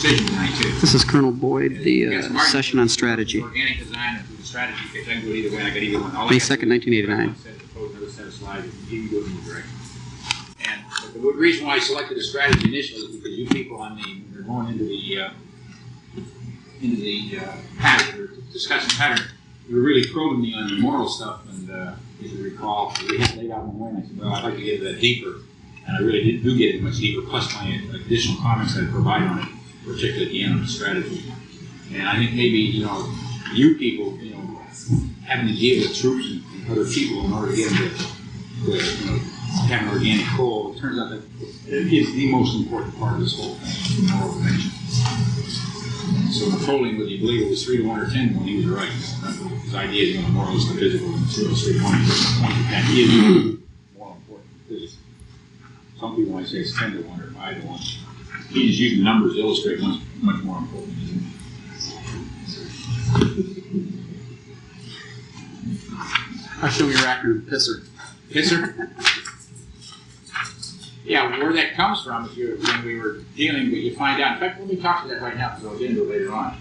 decision tonight, too. This is Colonel Boyd, the session on strategy. Organic design and the strategy, because I can go either way, I got either one. May 2nd, 1989. One set, propose another set of slides, you can go in either direction. And the reason why I selected a strategy initially is because you people on the, when you're going into the pattern, or discussing pattern, you were really probing me on the moral stuff, and as you recall, we had laid out one way, and I said, well, I'd like to get that deeper, and I really do get it much deeper, plus my additional comments that I provide on it, particularly at the end of the strategy. And I think maybe, you people, having to deal with troops and other people in order to get them to have an organic goal, it turns out that it is the most important part of this whole thing, the moral dimension. So Napoleon, whether you believe it was 3 to 1 or 10 to 1, he was right. His idea is moral is the physical, and 3 to 1 is the point that is more important than physics. Some people might say it's 10 to 1 or 5 to 1. He just using numbers to illustrate what's much more important. I'll show your acronym, PISSER. PISSER? Yeah, where that comes from, when we were dealing with, you find out, in fact, let me talk to that right now, because I'll get into it later on.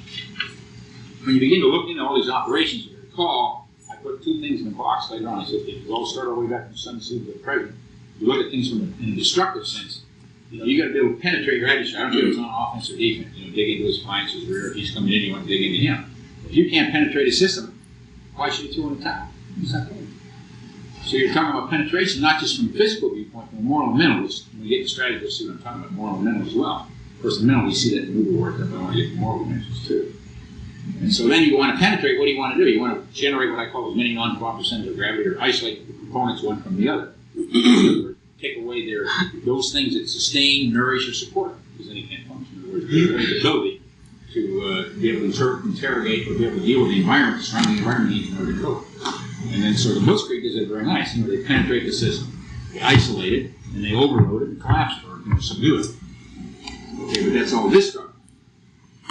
When you begin to look into all these operations, you recall, I put 2 things in the box later on. I said, if you all start all the way back from Sun Tzu to the present, you look at things in a destructive sense, you got to be able to penetrate your adversary. I don't care if it's on offense or defense. Dig into his flanks, his rear. If he's coming in, you want to dig into him. If you can't penetrate a system, why should you throw in a towel? It's not good. So you're talking about penetration, not just from a physical viewpoint, but moral and mental. When we get to strategy, we'll see what I'm talking about, moral and mental as well. Of course, the mental, we see that in movie work, but I want to get the moral dimensions too. And so then you want to penetrate. What do you want to do? You want to generate what I call as many non-conform centers of gravity, or isolate the components one from the other. Take away those things that sustain, nourish, or support, because then it can't function. In other words, take away the ability to be able to interrogate or be able to deal with the environment, the surrounding environment needs in order to cope. And then so the Blitzkrieg does it very nice. They penetrate the system, they isolate it, and they overload it and collapse it or subdue it. Okay, but that's all this stuff.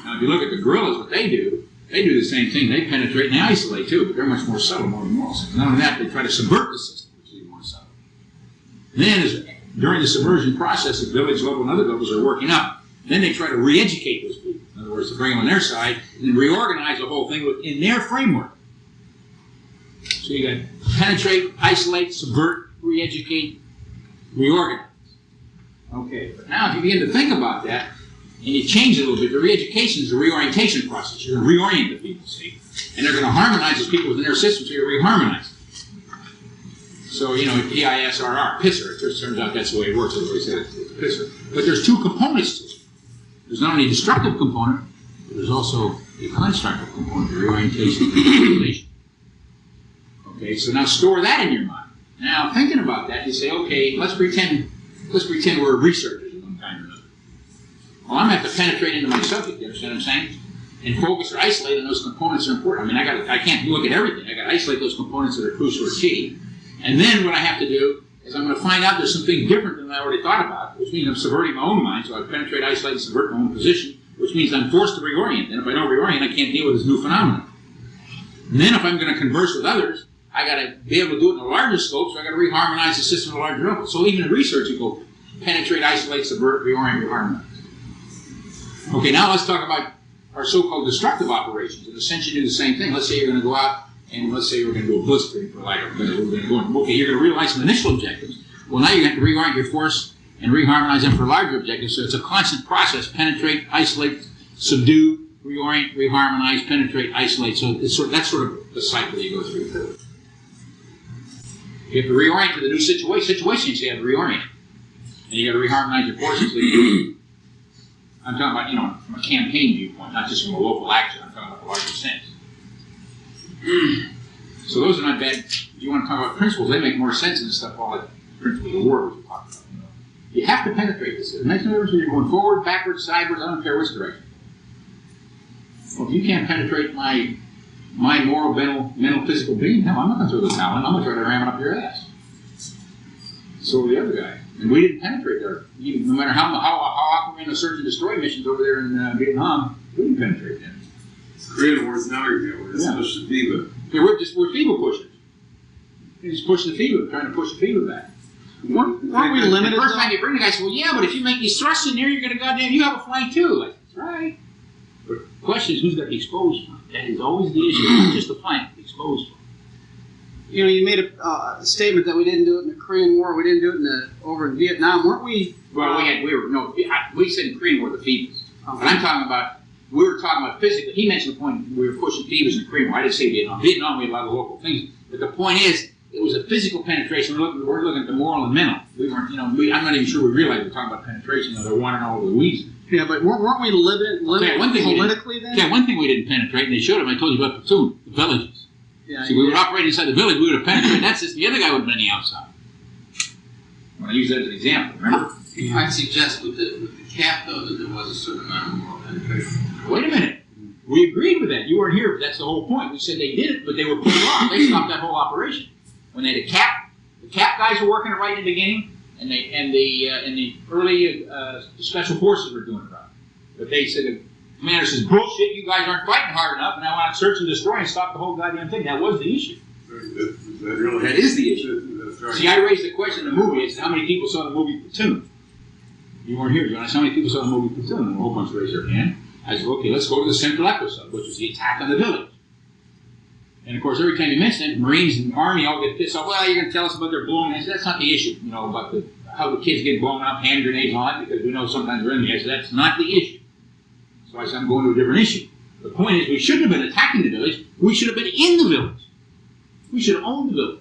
Now, if you look at the guerrillas, what they do the same thing. They penetrate and they isolate too, but they're much more subtle, more than moral sense. Not only that, they try to subvert the system, which is even more subtle. Then, during the subversion process, at village level and other levels are working up. Then they try to re-educate those people. In other words, to bring them on their side and then reorganize the whole thing within their framework. So you got penetrate, isolate, subvert, re-educate, reorganize. Okay, but now if you begin to think about that, and you change it a little bit, the re-education is a reorientation process. You're going to reorient the people, see? And they're going to harmonize those people within their system, so you're reharmonizing. So, P-I-S-R-R, PISSER. It just turns out that's the way it works. Everybody says it's a PISSER. But there's 2 components to it. There's not only a destructive component, but there's also a constructive component, the reorientation and manipulation. Okay, so now store that in your mind. Now, thinking about that, you say, okay, let's pretend we're researchers of one kind or another. Well, I'm going to have to penetrate into my subject, you understand what I'm saying? And focus or isolate on those components that are important. I mean, I can't look at everything. I got to isolate those components that are crucial or key. And then what I have to do is I'm going to find out there's something different than I already thought about, which means I'm subverting my own mind, so I penetrate, isolate, and subvert my own position, which means I'm forced to reorient. And if I don't reorient, I can't deal with this new phenomenon. And then if I'm going to converse with others, I got to be able to do it in a larger scope, so I got to reharmonize the system at a larger level. So even in research, you go penetrate, isolate, subvert, reorient, reharmonize. Okay, now let's talk about our so-called destructive operations. In a sense, you do the same thing. Let's say you're going to go out and let's say we're going to do a blitzkrieg, for lack of a better word. Okay, you're going to realize some initial objectives. Well, now you're going to have to reorient your force and reharmonize them for larger objectives. So it's a constant process: penetrate, isolate, subdue, reorient, reharmonize, penetrate, isolate. So that's sort of the cycle you go through. You have to reorient to the new situations. You have to reorient, and you got to reharmonize your forces. I'm talking about, from a campaign viewpoint, not just from a local action. I'm talking about the larger sense. So those are not bad. If you want to talk about principles, they make more sense in the stuff all like principles of war, which we're talking about. You have to penetrate this. It makes no difference whether you're going forward, backwards, sideways. I don't care which direction. Well, if you can't penetrate my moral, mental, physical being, hell, I'm not going to throw the towel in. I'm going to try to ram it up your ass. So the other guy. And we didn't penetrate there. No matter how often we're in the search and destroy missions over there in Vietnam, we didn't penetrate them. Korean War is another example. It's supposed to be the... Yeah, we're feeble pushers. We're just pushing the fever, trying to push the fever back. Weren't we limited? The first time you bring the guy, say, well, yeah, but if you make these thrusts in there, you're going to goddamn, you have a flank too. Like, That's right. But the question is, who's got the exposed flank? That is always the issue. Not just the flank, the exposed flank. You know, you made a statement that we didn't do it in the Korean War. We didn't do it over in Vietnam, weren't we? Well, we said in Korean War the FIBAs. But I'm talking about, we were talking about physically. He mentioned the point we were pushing FIBAs in Korean War. I didn't say Vietnam. Vietnam, we had a lot of local things. But the point is, it was a physical penetration. We're looking at the moral and mental. We weren't, I'm not even sure we realized we were talking about penetration. They're wanting all the weeds. Yeah, but weren't we living politically then? Yeah, one thing we didn't penetrate, and they showed him, I told you about platoon, the villages. Yeah, See, we would operate inside the village, we would have penetrated that system, the other guy would have been on the outside. When I use that as an example, remember? I'd suggest with the cap, though, that there was a certain amount of moral penetration. Wait a minute. We agreed with that. You weren't here, but that's the whole point. We said they did it, but they were pulled off. They stopped that whole operation. When they had a cap, the cap guys were working it right in the beginning, and the early special forces were doing it right. But they said, the commander says, bullshit, you guys aren't fighting hard enough, and I want to search and destroy and stop the whole goddamn thing. That was the issue. That is the issue. That's right. See, I raised the question in the movie. I said, how many people saw the movie Platoon? You weren't here, John. I said, how many people saw the movie Platoon? And a whole bunch raised their hand. I said, okay, let's go to the central episode, which was the attack on the village. And of course, every time you mention it, Marines and Army all get pissed off. Well, you're going to tell us about their blowing. I said, that's not the issue, about how the kids get blown up, hand grenades and all that, because we know sometimes they're in the. I said, that's not the issue. So I said, I'm going to a different issue. The point is, we shouldn't have been attacking the village. We should have been in the village. We should have owned the village.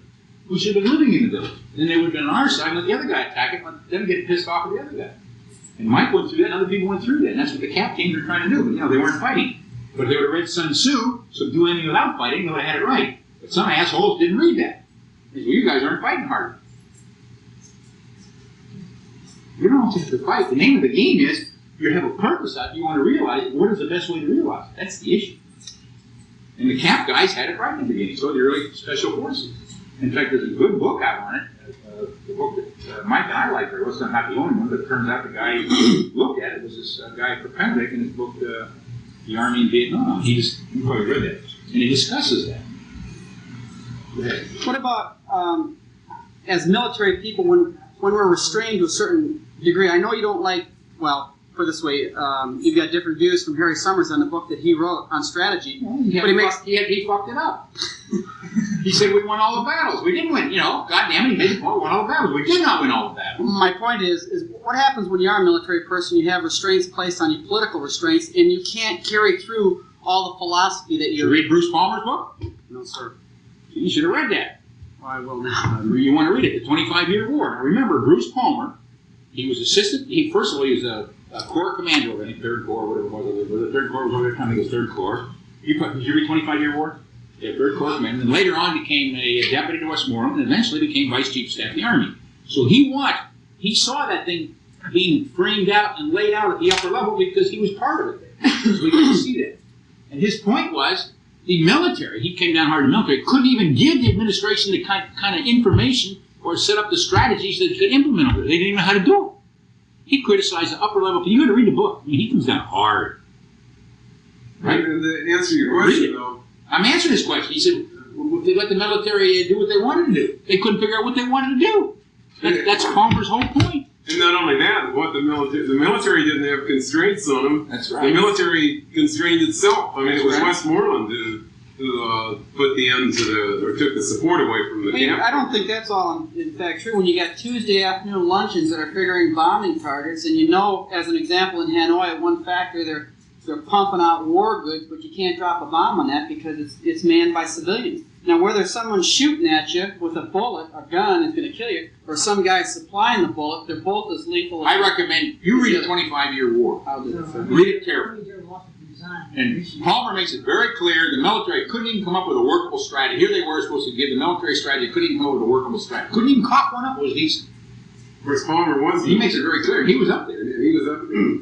We should have been living in the village. Then they would have been on our side and let the other guy attack it, let them get pissed off at the other guy. And Mike went through that, and other people went through that. And that's what the cap teams are trying to do. But, they weren't fighting. But if they would have read Sun Tzu, so do anything without fighting, they would have had it right. But some assholes didn't read that. They said, well, you guys aren't fighting hard. You don't have to fight. The name of the game is, you have a purpose out, you want to realize what is the best way to realize it. That's the issue. And the cap guys had it right in the beginning, so the early special forces. In fact, there's a good book out on it, the book that Mike and I like very well. It's not the only one, but it turns out the guy who looked at it was this guy Perpendic in his book, The Army in Vietnam. You probably read that. And he discusses that. Go ahead. What about, as military people, when we're restrained to a certain degree? I know you don't like, put it this way, you've got different views from Harry Summers on the book that he wrote on strategy. But he fucked it up. He said we won all the battles. We didn't win, God damn it, he made the point, we won all the battles. We did not win all the battles. My point is what happens when you are a military person, you have restraints placed on you, political restraints, and you can't carry through all the philosophy that you read Bruce Palmer's book? No, sir. You should have read that. Well, I will now. You want to read it, the 25-year war. Now remember, Bruce Palmer, he was first of all, he was a Corps commander over the 3rd Corps, whatever it was. The 3rd Corps was over there, trying to go 3rd Corps. Did you read 25-year war? Yeah, 3rd Corps commander. And later on became a deputy to Westmoreland and eventually became Vice Chief of Staff of the Army. So he saw that thing being framed out and laid out at the upper level because he was part of it. So he could see that. And his point was, the military, he came down hard in the military, couldn't even give the administration the kind of information or set up the strategies that could implement it. They didn't even know how to do it. He criticized the upper level. You got to read the book. I mean, he comes down hard. Right? And to answer your question, though, I'm answering this question. He said, they let the military do what they wanted to do. They couldn't figure out what they wanted to do. That's Palmer's whole point. And not only that, the military didn't have constraints on them. That's right. The military constrained itself. I mean, it was right. Westmoreland who put the end to or took the support away from the camp. I don't think that's all in fact true. When you got Tuesday afternoon luncheons that are figuring bombing targets, and as an example, in Hanoi, at one factory, they're pumping out war goods, but you can't drop a bomb on that because it's manned by civilians. Now, whether someone's shooting at you with a bullet, a gun, is going to kill you, or some guy's supplying the bullet, they're both as lethal. I recommend you read the 25-year war. I'll do that. Read it carefully. And Palmer makes it very clear the military couldn't even come up with a workable strategy. Here they were supposed to give the military strategy, couldn't even come up with a workable strategy. Couldn't even cock one up, it was decent. Of course, Palmer was. He makes it very clear. He was up there. He was up there.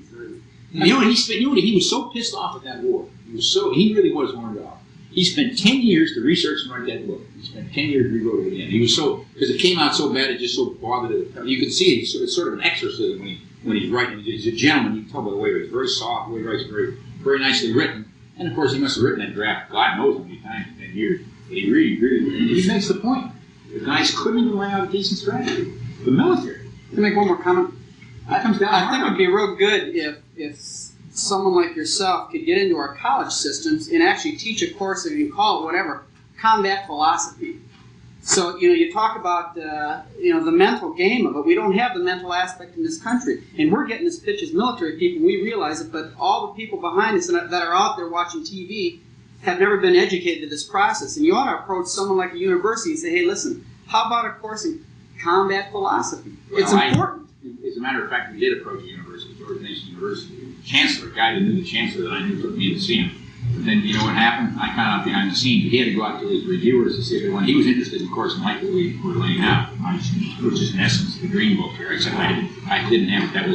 He was so pissed off at that war. He really was horned off. He spent 10 years to research and write that book. He spent 10 years to rewrote it again. He was because it came out so bad, it just so bothered him. You could see it. It's sort of an exorcism when he's writing. He's a gentleman. You can tell by the way it's very soft. The way he writes, very, very nicely written. And of course, he must have written that draft. God knows how many times in 10 years. But he really makes the point. The guys couldn't even lay out a decent strategy. The military. To make one more comment, It comes down. I think it'd be real good if someone like yourself could get into our college systems and actually teach a course, and you can call it whatever, combat philosophy. So, you talk about, the mental game of it. We don't have the mental aspect in this country. And we're getting this pitch as military people. We realize it, but all the people behind us that are out there watching TV have never been educated to this process. And you ought to approach someone like a university and say, hey, listen, how about a course in combat philosophy? It's important. As a matter of fact, we did approach a university, Georgia Mason University. The chancellor, a guy that knew the chancellor that I knew, took me in to see him. But then, you know what happened? I found out behind the scenes. He had to go out to his reviewers to see if he was interested in the course like that we were laying out, which is in essence the green book here, except I didn't have it. That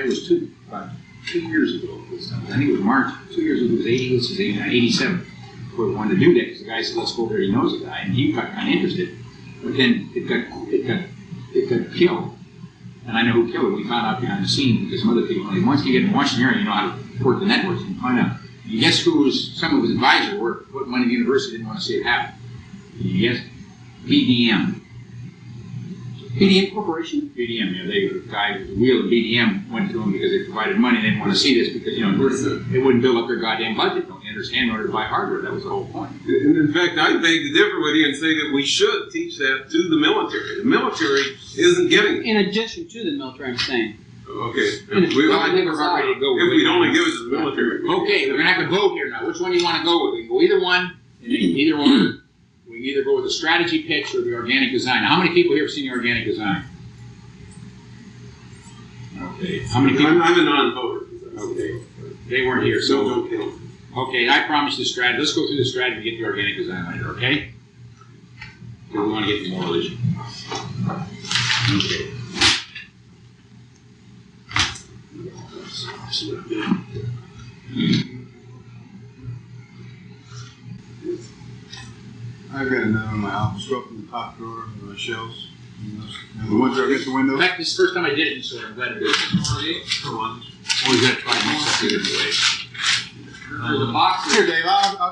was about 2 years ago. I think it was March, 2 years ago. It was 87. We wanted to do that because the guy said, let's go there. He knows the guy. And he got kind of interested. But then it got killed. And I know who killed it. We found out behind the scenes because some other people, once you get in Washington area, you know how to work the networks and find out. You guess who was some of his advisors were, put money in the university, didn't want to see it happen. You guess? BDM. BDM Corporation. BDM, the guy with the wheel of BDM went to him because they provided money. They didn't want to see this because, they wouldn't build up their goddamn budget, don't you understand, in order to buy hardware. That was the whole point. And in fact, I beg to differ with you and say that we should teach that to the military. The military isn't getting it. In addition to the military, I'm saying. Okay. I think we're about ready to go. If we'd only give it to the military. Okay, we're going to have to vote here now. Which one do you want to go with? We can go either one, and either one. We can either go with the strategy pitch or the organic design. Now, how many people here have seen the organic design? Okay. How many people? I'm a non-voter. Okay. They weren't here, so. Don't kill them. Okay, I promise the strategy. Let's go through the strategy and get the organic design later, okay? Because we want to get the moral issue. Okay. I've got another one in my office, up in the top drawer of my shelves. And the ones that are against the window. In fact, this is the first time I did it, so I'm glad to do it. Always got to try and mix up the other way. There's a box Here, Dave, I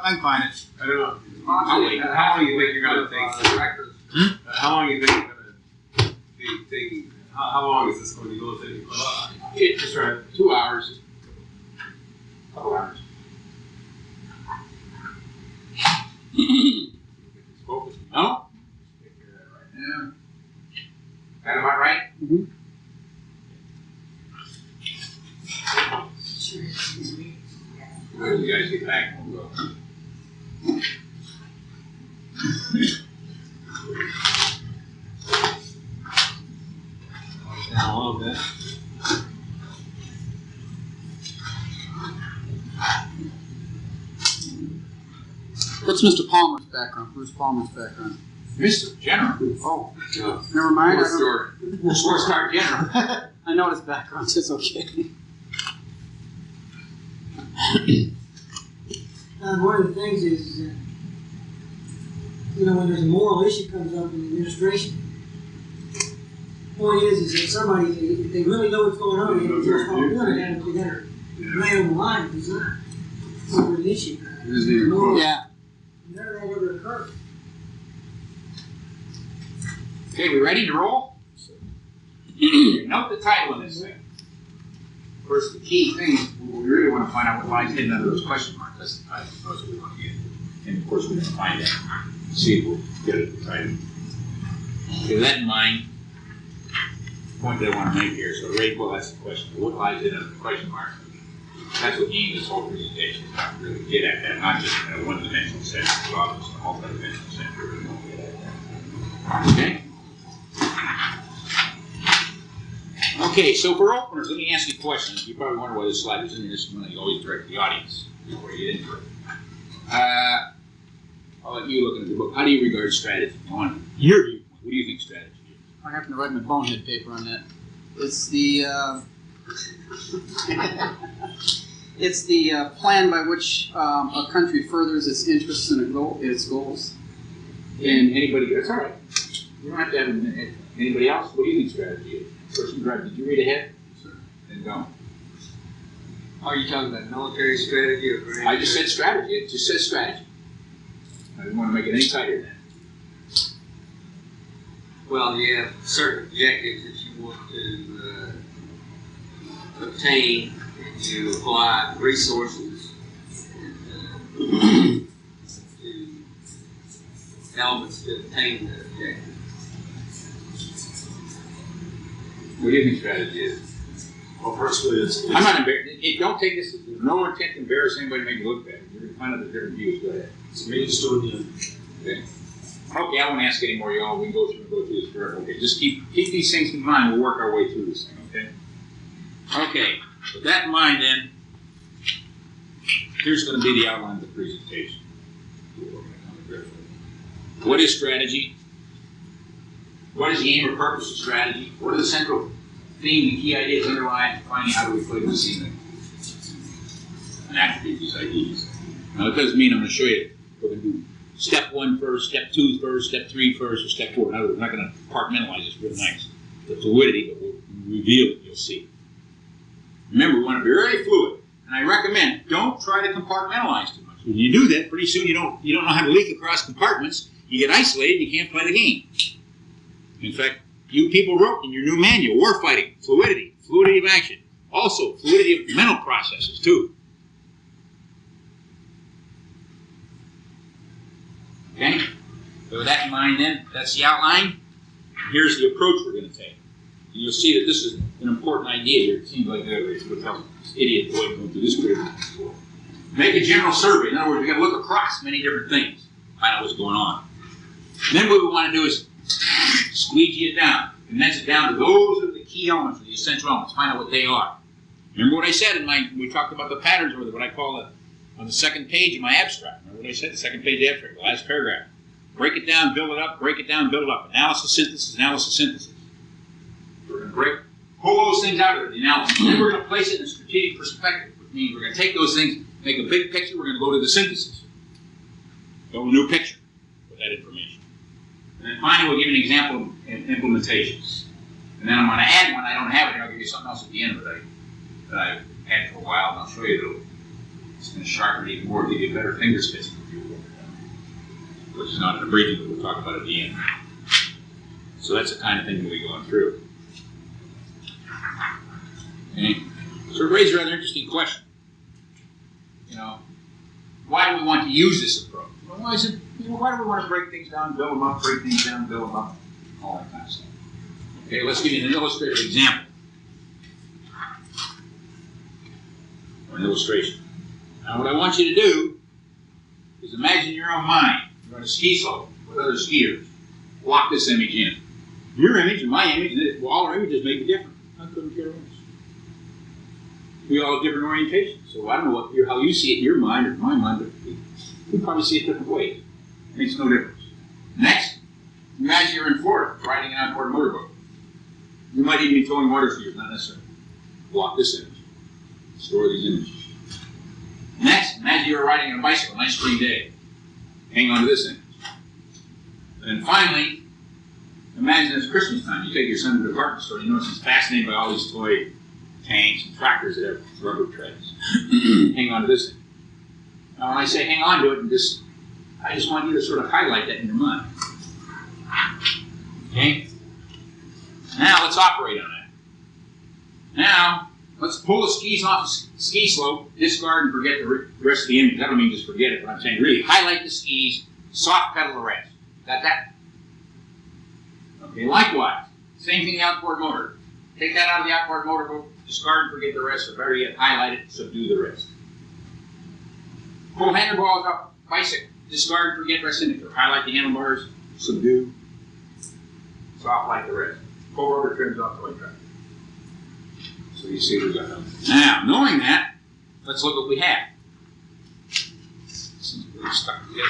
can find it. I don't know. I'll wait. How long do you think you're going to take? How long do you think you're going to be taking? How long is this going to go? It's right. 2 hours. Couple hours. Focus. No? Yeah. That about right? Mm-hmm. When you guys get back, we'll go. Down a little bit. What's Mr. Palmer's background? Bruce Palmer's background? Mr. General. Oh, never mind. We'll start General. I know his background. It's okay. One of the things is that, when there's a moral issue comes up in the administration, the point is that somebody, if they really know what's going on, they have to start doing it, and they better lay on the line if it's not over an issue. Yeah. None of that ever occurred. Okay, we ready to roll? Note the title of this thing. Of course, the key thing, we really want to find out what lies hidden under those question marks. That's the title. That's what we want to get. And of course, we're going to find that. See if we'll get it the title. Okay, with that in mind, the point that I want to make here, so Ray, well, that's the question. What lies hidden under the question mark? That's what aimed this whole presentation is not really get at that, not just in a one-dimensional sense, but also a multi-dimensional sense. Really don't get at that. Okay? Okay, so for openers, let me ask you questions. You probably wonder why this slide is in here. This is one that you always direct the audience before you get into it. I'll let you look into the book. How do you regard strategy? On your viewpoint, what do you think strategy is? I happen to write my bonehead paper on that. It's the it's the plan by which a country furthers its interests and its goals. And anybody, that's all right. You don't have to have anybody else. What do you think strategy is? Person drive. Did you read ahead? Sure. Then go. Are you talking about military strategy or? I just said strategy. It just says strategy. I didn't want to make it any tighter than that. Well, you have certain objectives that you want to obtain, and you apply resources to elements to attain the objective. What do you think strategy is? Well, personally, I'm not embarrassed. Don't take this. There's no intent to embarrass anybody to make you look bad. You're going to find out the different views. Go ahead. it's me just doing the, Okay. Okay, I won't ask any more, y'all. We can go through this forever. Okay, just keep these things in mind. We'll work our way through this thing, okay? Okay, with that in mind then, here's going to be the outline of the presentation. What is strategy? What is the aim or purpose of strategy? What are the central theme and key ideas underlying finding how do we play this scene and attribute these ideas? Now, it doesn't mean I'm going to show you we're going to do step 1 first, step 2 first, step 3 first, or step 4. In other words, we're not going to compartmentalize this real nice. The fluidity, but we'll reveal it, you'll see. Remember, we want to be very fluid. And I recommend don't try to compartmentalize too much. When you do that, pretty soon you don't know how to leak across compartments. You get isolated, you can't play the game. In fact, you people wrote in your new manual, war fighting, fluidity of action. Also, fluidity of mental processes, too. Okay? So with that in mind then, that's the outline. Here's the approach we're going to take. And you'll see that this is an important idea here. It seems like this idiot boy going through this period. Make a general survey. In other words, we've got to look across many different things, find out what's going on. And then what we want to do is squeegee it down, condense it down to those are the key elements, or the essential elements, find out what they are. Remember what I said we talked about the patterns, or what I call on the second page of my abstract. Remember what I said, the second page of the abstract, the last paragraph. Break it down, build it up, break it down, build it up. Analysis, synthesis, analysis, synthesis. We're going to pull those things out of the analysis. Then we're going to place it in a strategic perspective, which means we're going to take those things, make a big picture, we're going to go to the synthesis. Build a new picture with that information. And then finally, we'll give an example of implementation. And then I'm going to add one. I don't have it here. I'll give you something else at the end of it that I've had for a while, and I'll show you. It's going to sharpen it even more, give you a better finger spacing review, which is not in a briefing, but we'll talk about at the end. So that's the kind of thing we'll be going through. Okay? So it raises a rather interesting question. Why do we want to use this approach? Well, why do we want to break things down, build them up, break things down, build them up, all that kind of stuff. Okay, let's give you an illustrative example. Or an illustration. Now what I want you to do is imagine your own mind. You're on a ski slope with other skiers. Lock this image in. Your image and my image, all our images may be different. I couldn't care less. We all have different orientations. So I don't know how you see it in your mind or my mind, but we probably see it different ways. It makes no difference. Next, imagine you're in Florida riding an outboard motorboat. You might even be towing water skiers, not necessarily. Block this image. Store these images. Next, imagine you're riding on a bicycle, nice spring day. Hang on to this image. And then finally, imagine it's Christmas time. You take your son to the department store, you notice he's fascinated by all these toy tanks and tractors that have rubber treads. Hang on to this image. Now when I say hang on to it, I just want you to sort of highlight that in your mind. Okay? Now let's operate on that. Now, let's pull the skis off the ski slope, discard and forget the rest of the image. That don't mean just forget it, but I'm saying really highlight the skis, soft pedal the rest. Got that? Okay, likewise, same thing the outboard motor. Take that out of the outboard motor, discard and forget the rest, or better yet, highlight it, subdue the rest. Pull handlebars off bicycle, discard and forget rest in it, or highlight the handlebars, subdue, soft like the rest. Pull rubber trims off the way track. So you see we've got them. Now, knowing that, let's look what we have. This is really stuck together.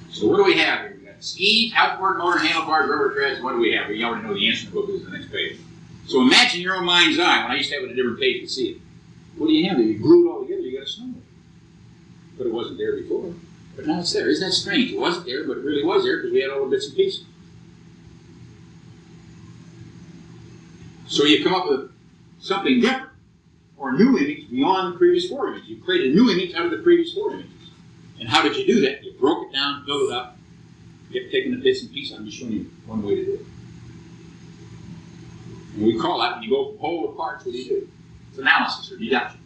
So what do we have here? We got skis, outboard motor, handlebars, rubber treads. What do we have? We already know the answer to the book is the next page. So imagine your own mind's eye. When I used to have it on a different page to see it. What do you have there? You glue it all together, you got a snowboard. But it wasn't there before. But now it's there. Isn't that strange? It wasn't there, but it really was there because we had all the bits and pieces. So you come up with something different, or a new image beyond the previous 4 images. You created a new image out of the previous 4 images. And how did you do that? You broke it down, built it up, kept taking the bits and pieces. I'm just showing you one way to do it. And we call that, when you go from whole to parts, what do you do? It's analysis or deduction.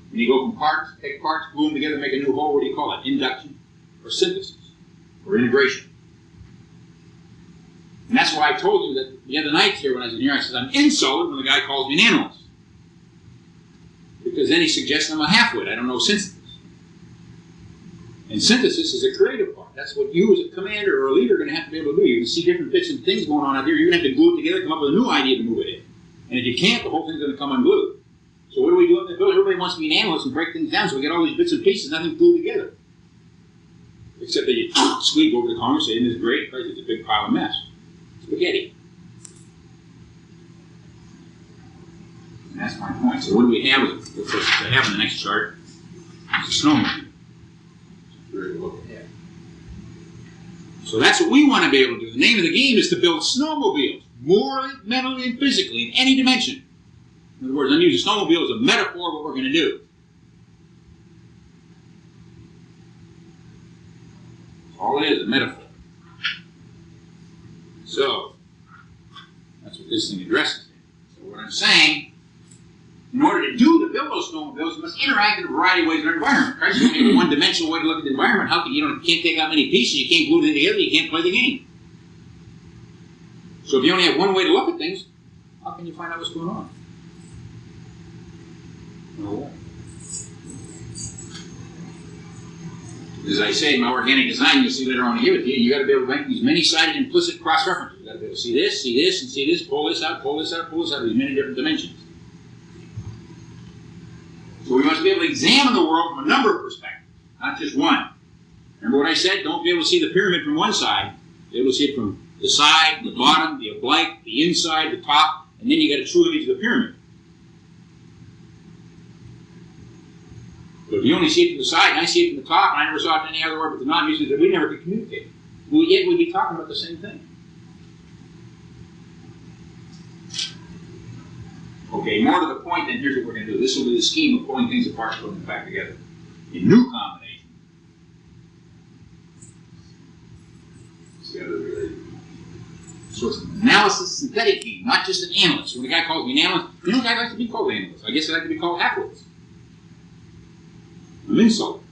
When you go from parts, take parts, glue them together, make a new whole, what do you call it? Induction or synthesis or integration. And that's why I told you that the other night here when I was in here, I said I'm insulted when the guy calls me an analyst. Because then he suggests I'm a halfwit. I don't know synthesis. And synthesis is a creative part. That's what you as a commander or a leader are going to have to be able to do. You're going to see different bits and things going on out there. You're going to have to glue it together, come up with a new idea to move it in. And if you can't, the whole thing's going to come unglued. So what do we do in the building? Everybody wants to be an analyst and break things down, so we get all these bits and pieces, nothing glued together. Except that you squeak over the corner, say, isn't this great? Right? It's a big pile of mess. Spaghetti. And that's my point. So what do we have? What I have in the next chart is a snowmobile. So that's what we want to be able to do. The name of the game is to build snowmobiles, morally, mentally, and physically, in any dimension. In other words, I'm using snowmobile as a metaphor of what we're going to do. All it is, a metaphor. So, that's what this thing addresses. So what I'm saying, in order to build those snowmobiles, you must interact in a variety of ways in our environment. Right? So you have a one-dimensional way to look at the environment. How can you can't take out many pieces, you can't glue them together, you can't play the game. So if you only have one way to look at things, how can you find out what's going on? No. As I say in my organic design, you'll see later on I give it to you, you got to be able to make these many-sided implicit cross-references. You got to be able to see this, and see this, pull this out, pull this out, pull this out, these many different dimensions. So we must be able to examine the world from a number of perspectives, not just one. Remember what I said? Don't be able to see the pyramid from one side. Be able to see it from the side, the bottom, the oblique, the inside, the top, and then you get a true image of the pyramid. But if you only see it from the side, and I see it from the top, and I never saw it any other way but the non-users, we never could communicate. Yet we'd be talking about the same thing. Okay, more to the point, then here's what we're going to do. This will be the scheme of pulling things apart and putting them back together in new combinations. So it's an analysis synthetic game, not just an analyst. When a guy calls me an analyst, you know, I'd like to be called an analyst. I guess I'd like to be called halfwits. I'm insulted.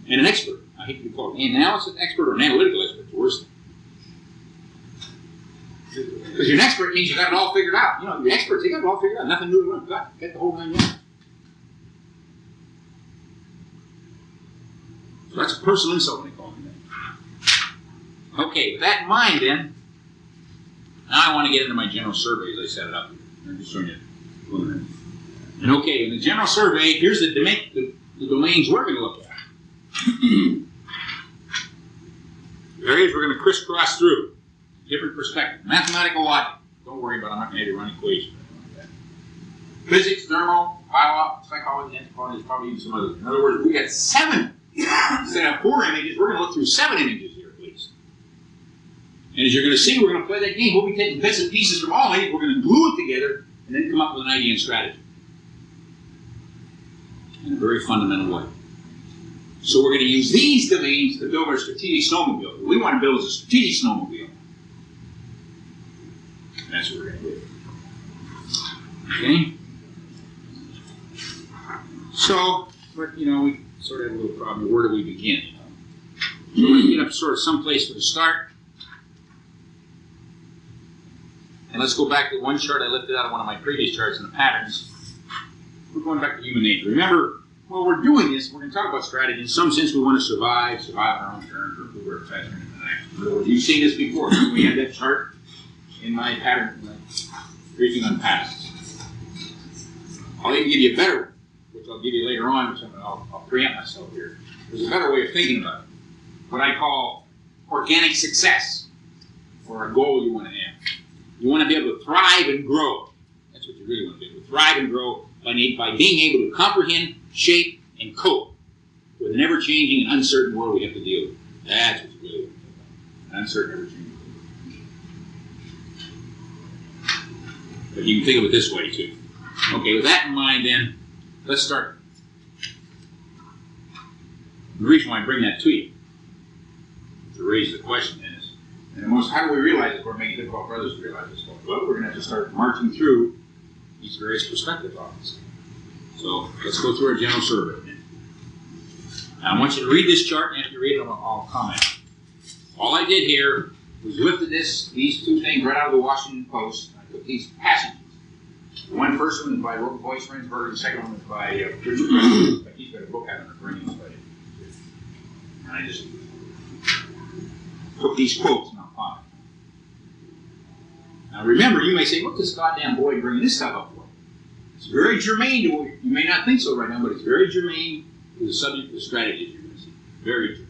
And an expert. I hate to be called an analysis expert or an analytical expert. It's worse. Because you're an expert means you got it all figured out. You know, you're experts, they got it all figured out. Nothing new to learn. Got the whole 9 yards. So that's a personal insult when they call me that. Okay, with that in mind then, now I want to get into my general survey as I set it up here. I'm just showing you. And okay, in the general survey, here's the domains we're going to look at. The areas we're going to crisscross through. Different perspective. Mathematical logic. Don't worry about it. I'm not going to have you run equations or anything like that. Physics, thermal, biology, psychology, anthropology, probably even some others. In other words, we got 7. Instead of 4 images, we're going to look through 7 images here at least. And as you're going to see, we're going to play that game. We'll be taking bits and pieces from all 8. We're going to glue it together and then come up with an idea and strategy. In a very fundamental way. So we're going to use these domains to build our strategic snowmobile. What we want to build is a strategic snowmobile. That's what we're going to do. Okay? So, but, you know, we sort of have a little problem. Where do we begin? So let's get up sort of someplace for the start. And let's go back to one chart I lifted out of one of my previous charts in the patterns. We're going back to human nature. Remember, while we're doing this, we're going to talk about strategy. In some sense, we want to survive on our own terms, or improve our faster than the next. In other words, you've seen this before. We had that chart in my pattern, briefing on patterns. I'll even give you a better one, which I'll give you later on, which I'll preempt myself here. There's a better way of thinking about it. What I call organic success, or a goal you want to have. You want to be able to thrive and grow. That's what you really want to do. Thrive and grow by being able to comprehend, shape, and cope with an ever-changing and uncertain world we have to deal with. That's what you really want to do. An uncertain, ever-changing world. But you can think of it this way, too. Okay, with that in mind, then, let's start. The reason why I bring that to you, to raise the question is, and how do we realize this? We're making it difficult for others to realize this. Well, we're going to have to start marching through these various perspectives, obviously. So let's go through our general survey. Now I want you to read this chart, and after you read it, I'll comment. All I did here was lifted these two things right out of the Washington Post. I took these passages. The one first one was by Royce Rensburg, the second one was by Richard Preston. But he's got a book out on the brain. And I just took these quotes and I'll comment. Now remember, you may say, what's this goddamn boy bringing this stuff up for? It's very germane to what you may not think so right now, but it's very germane to the subject of the strategies you're going to see. Very germane.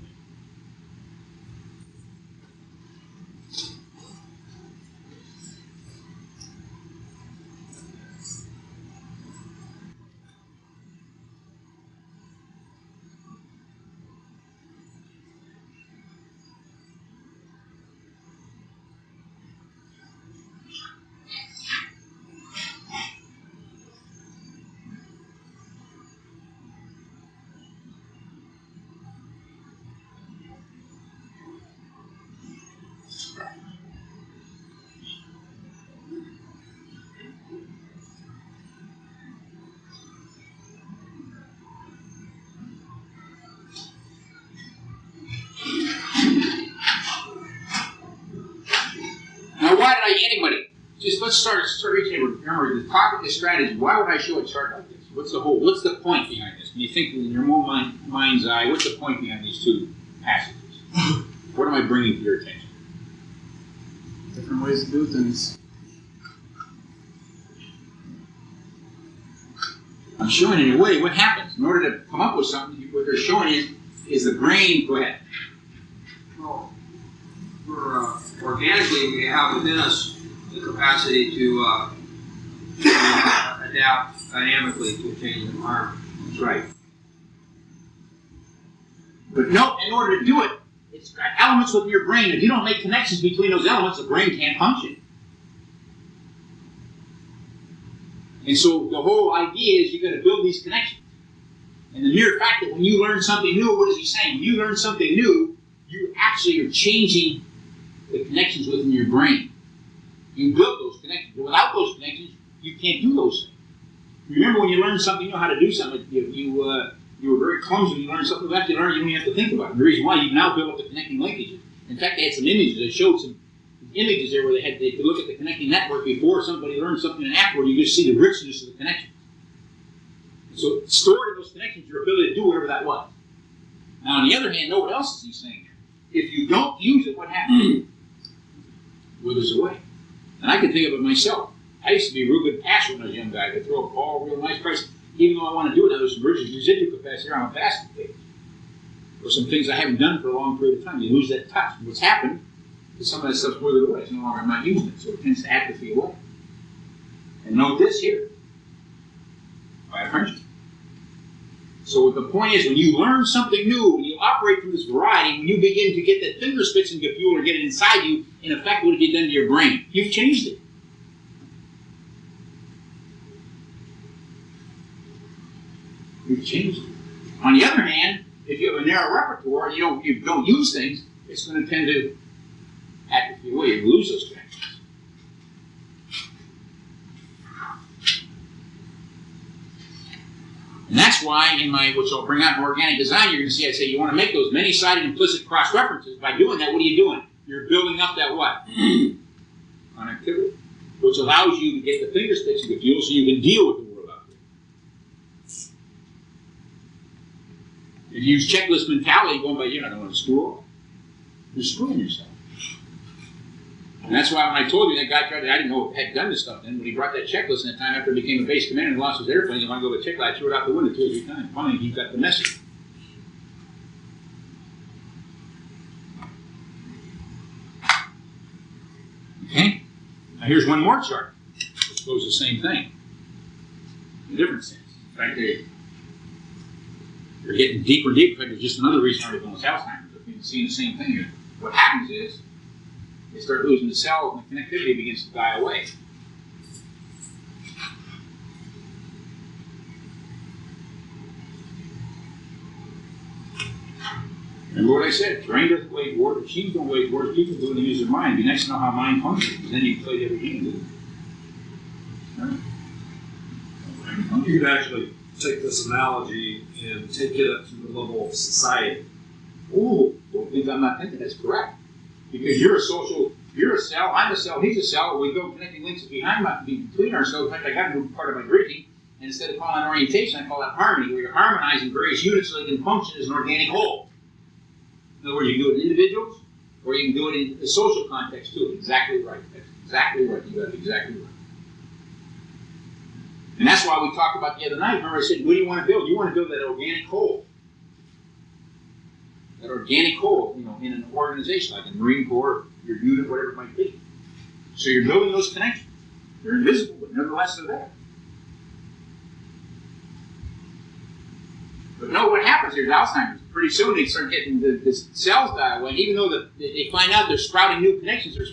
Anybody, just let's start reaching. Remember, the topic is strategy. Why would I show a chart like this? What's the point behind this? When you think in your mind's eye, what's the point behind these two passages? What am I bringing to your attention? Different ways to do things. I'm showing in a way what happens. In order to come up with something, what they're showing is the brain. Go ahead. Well, organically, we have within us the capacity to adapt dynamically to a changing environment. That's right. But no, in order to do it, it's got elements within your brain. If you don't make connections between those elements, the brain can't function. And so the whole idea is you've got to build these connections. And the mere fact that when you learn something new, what is he saying? When you learn something new, you actually are changing the connections within your brain. You build those connections. But without those connections, you can't do those things. Remember when you learn something, you know how to do something. You were very clumsy when you learned something. After you learn it, you don't even have to think about it. The reason why, you've now built up the connecting linkages. In fact, they had some images. They showed some images there where they could look at the connecting network before somebody learned something, and afterward you just see the richness of the connection. So stored in those connections, your ability to do whatever that was. Now, on the other hand, know what else is he saying here? If you don't use it, what happens? Withers away. And I can think of it myself. I used to be a real good passer when I was a young guy. I could throw a ball real nice price. Even though I want to do it, now there's some residual capacity on a basket page. Or some things I haven't done for a long period of time. You lose that touch. And what's happened is some of that stuff's withered away. It's no longer, I'm not using it, so it tends to atrophy away. And note this here. By a Frenchman. So the point is, when you learn something new, when you operate from this variety, when you begin to get that finger spitting get fuel or get it inside you, in effect, what have you done to your brain? You've changed it. You've changed it. On the other hand, if you have a narrow repertoire and you don't use things, it's going to tend to atrophy away. You lose those connections. And that's why in my, which I'll bring out in organic design, you're going to see I say you want to make those many-sided implicit cross-references. By doing that, what are you doing? You're building up that what? Connectivity. Which allows you to get the finger sticks of the fuel so you can deal with the world out there. If you use checklist mentality, going by, you're not going to screw up. You're screwing yourself. And that's why when I told you that guy tried to, I didn't know had done this stuff then, when he brought that checklist in that time after he became a base commander and lost his airplane, he wanted to go to the checklist, I threw it out the window 2 or 3 times. Finally, he got the message. Okay? Now here's one more chart, which shows the same thing, in a different sense. In fact, they're getting deeper and deeper. In fact, there's just another reason everybody knows Alzheimer's. You're seeing the same thing here. What happens is, they start losing the cells and the connectivity begins to die away. Remember what I said, brain doesn't wage war, machines don't wage war, people do it to use their mind. It'd be nice to know how mind functions, because then you can play the other game with it. Right? You could actually take this analogy and take it up to the level of society. Ooh, well, I'm not thinking that's correct. Because you're a cell, I'm a cell, he's a cell, we go connecting links between ourselves. In fact, I got to do part of my bridging, and instead of calling it orientation, I call it harmony, where you're harmonizing various units so they can function as an organic whole. In other words, you can do it in individuals, or you can do it in a social context too. Exactly right. That's exactly right. You got it exactly right. And that's why we talked about the other night. Remember I said, what do you want to build? You want to build that organic whole. That organic whole, in an organization, like a Marine Corps, your unit, whatever it might be. So you're building those connections. They're invisible, but nevertheless they're there. But no, what happens here is Alzheimer's. Pretty soon they start getting the cells die away, and even though they find out they're sprouting new connections, they're